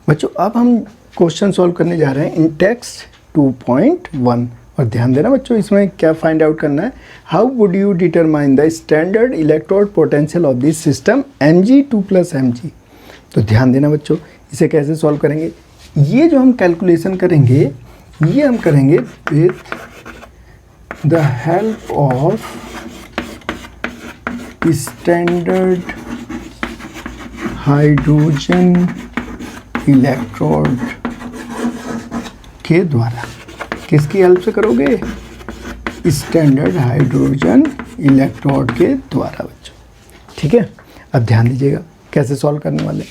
बच्चों अब हम क्वेश्चन सॉल्व करने जा रहे हैं इन टेक्स्ट 2.1 और ध्यान देना बच्चों इसमें क्या फाइंड आउट करना है। How would you determine the standard electrode potential of this system Mg2 + Mg। तो ध्यान देना बच्चों इसे कैसे सॉल्व करेंगे। ये जो हम कैलकुलेशन करेंगे ये हम करेंगे with the help of standard hydrogen electrode के द्वारा। किसकी हेल्प से करोगे? स्टैंडर्ड हाइड्रोजन इलेक्ट्रोड के द्वारा बच्चों। ठीक है, अब ध्यान दीजिएगा कैसे सॉल्व करने वाले।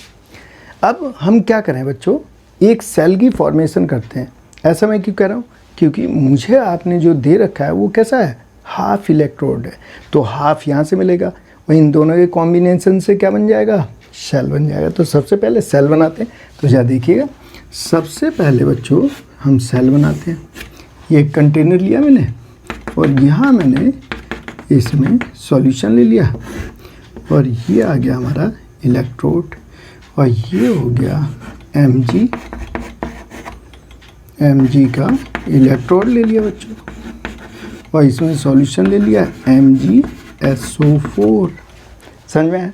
अब हम क्या करें बच्चों, एक सेल की फॉर्मेशन करते हैं। ऐसा मैं क्यों कह रहा हूँ, क्योंकि मुझे आपने जो दे रखा है वो कैसा है, हाफ इलेक्ट्रोड है। तो हाफ यहाँ से मिलेगा और इन दोनों के कॉम्बिनेशन से क्या बन जाएगा, सेल बन जाएगा। तो सबसे पहले सेल बनाते हैं। तो क्या देखिएगा, सबसे पहले बच्चों हम सेल बनाते हैं। ये एक कंटेनर लिया मैंने और यहाँ मैंने इसमें सॉल्यूशन ले लिया और ये आ गया हमारा इलेक्ट्रोड और ये हो गया Mg का इलेक्ट्रोड ले लिया बच्चों और इसमें सॉल्यूशन ले लिया MgSO4। समझ में है।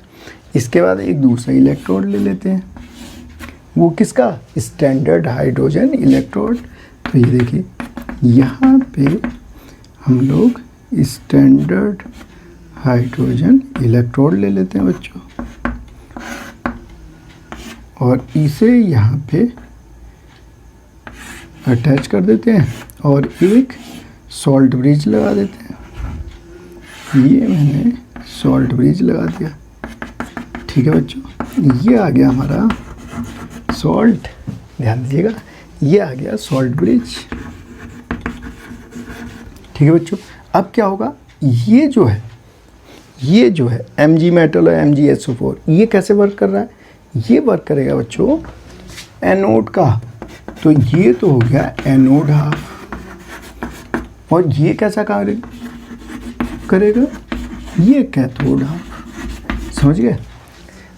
इसके बाद एक दूसरा इलेक्ट्रोड ले लेते हैं, वो किसका, स्टैंडर्ड हाइड्रोजन इलेक्ट्रोड। तो ये देखिए यहाँ पे हम लोग स्टैंडर्ड हाइड्रोजन इलेक्ट्रोड ले लेते हैं बच्चों और इसे यहाँ पे अटैच कर देते हैं और एक सॉल्ट ब्रिज लगा देते हैं। ये मैंने सॉल्ट ब्रिज लगा दिया। ठीक है बच्चों, ये आ गया हमारा सॉल्ट, ध्यान दीजिएगा ये आ गया सॉल्ट ब्रिज। ठीक है बच्चों, अब क्या होगा, ये जो है Mg मेटल और MgSO4 ये कैसे वर्क कर रहा है, ये वर्क करेगा बच्चों एनोड का। तो ये तो हो गया एनोड हाफ और ये कैसा कार्य करेगा, ये कैथोड हाफ। समझ गए,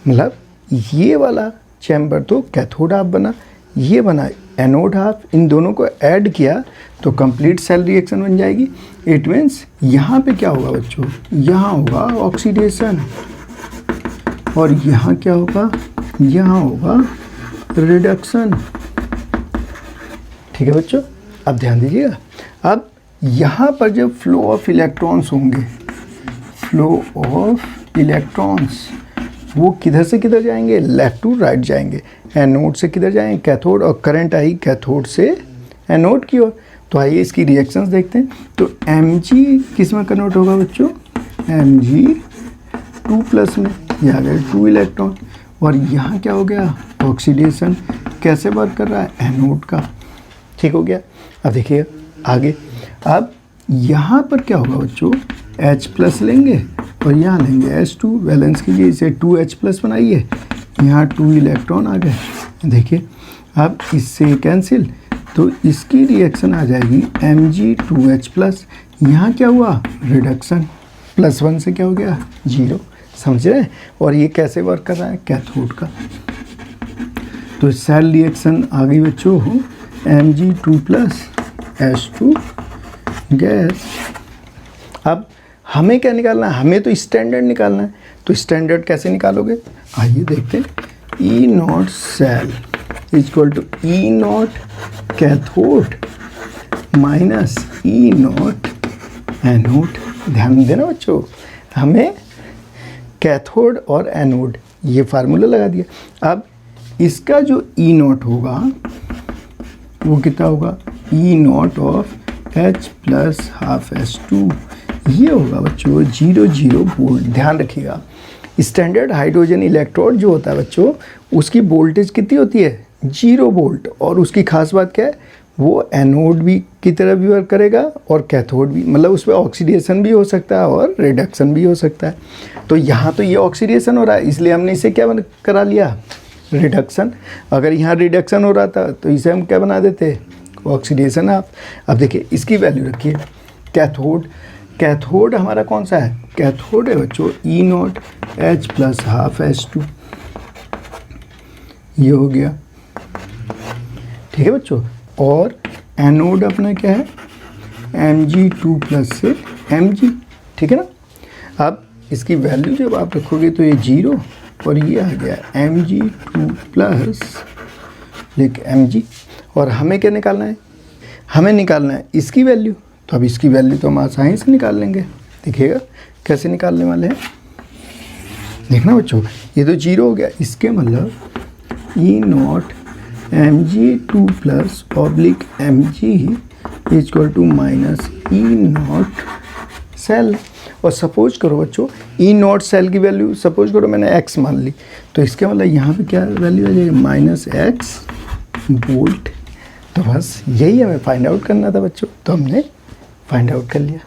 मतलब ये वाला चैम्बर तो कैथोड हाफ बना, ये बना एनोड हाफ। इन दोनों को ऐड किया तो कंप्लीट सेल रिएक्शन बन जाएगी। इट मीन्स यहाँ पे क्या होगा बच्चों, यहाँ होगा ऑक्सीडेशन और यहाँ क्या होगा, यहाँ होगा रिडक्शन। ठीक है बच्चों, अब ध्यान दीजिएगा। अब यहाँ पर जब फ्लो ऑफ इलेक्ट्रॉन्स होंगे, फ्लो ऑफ इलेक्ट्रॉन्स वो किधर से किधर जाएंगे, लेफ्ट टू राइट जाएंगे। एनोड से किधर जाएंगे, कैथोड, और करंट आई कैथोड से एनोड की ओर। तो आइए इसकी रिएक्शंस देखते हैं। तो Mg किस में कन्वर्ट होगा बच्चों, Mg2+ में, ये आ गए 2 इलेक्ट्रॉन और यहाँ क्या हो गया, ऑक्सीडेशन। कैसे वर्क कर रहा है, एनोड का। ठीक हो गया। अब देखिए आगे, अब यहाँ पर क्या होगा बच्चों, H+ लेंगे और यहाँ लेंगे H2, बैलेंस कीजिए, इसे 2H+ बनाइए, यहाँ 2 इलेक्ट्रॉन आ गए। देखिए अब इससे कैंसिल, तो इसकी रिएक्शन आ जाएगी Mg2H+। यहाँ क्या हुआ, रिडक्शन, +1 से क्या हो गया, 0। समझ रहे हैं। और ये कैसे वर्क कर रहा है, कैथोड का। तो सेल रिएक्शन आ गई बच्चों Mg2+ H2 गैस। अब हमें क्या निकालना है, हमें तो स्टैंडर्ड निकालना है। तो स्टैंडर्ड कैसे निकालोगे, आइए देखते हैं। E0 cell = E0 cathode minus E0 anode. ध्यान देना बच्चों, हमें कैथोड और एनोड ये फार्मूला लगा दिया। अब इसका जो E0 होगा वो कितना होगा, E0 of H+ half H2, ये होगा बच्चों 0 वोल्ट। ध्यान रखिएगा, स्टैंडर्ड हाइड्रोजन इलेक्ट्रोड जो होता है बच्चों, उसकी वोल्टेज कितनी होती है, 0 वोल्ट। और उसकी खास बात क्या है, वो एनोड भी की तरह भी वर्क करेगा और कैथोड भी, मतलब उसमें ऑक्सीडेशन भी हो सकता है और रिडक्शन भी हो सकता है। तो यहाँ तो ये ऑक्सीडेशन हो रहा है, इसलिए हमने इसे क्या करा लिया, रिडक्शन। अगर यहाँ रिडक्शन हो रहा था तो इसे हम क्या बना देते, ऑक्सीडेशन। आप अब देखिए इसकी वैल्यू रखिए। कैथोड हमारा कौन सा है, कैथोड है बच्चों E0 H+ हाफ H2, ये हो गया। ठीक है बच्चों। और एनोड अपना क्या है, Mg2 प्लस से Mg, ठीक है ना। अब इसकी वैल्यू जब आप रखोगे तो ये 0 और ये आ गया Mg2 प्लस लिख Mg। और हमें क्या निकालना है, हमें निकालना है इसकी वैल्यू। तो अब इसकी वैल्यू तो हम आसानी से निकाल लेंगे। देखिएगा कैसे निकालने वाले हैं, देखना बच्चों। ये तो 0 हो गया, इसके मतलब E0 Mg2 plus oblique Mg equal to minus E0 cell. और सपोज करो बच्चों E0 सेल की वैल्यू सपोज करो मैंने x मान ली, तो इसके मतलब यहाँ पे क्या वैल्यू आ जाएगी, -x वोल्ट। तो बस यही हमें फाइंड आउट करना था बच्चों, तो हमने फाइंड आउट कर लिया।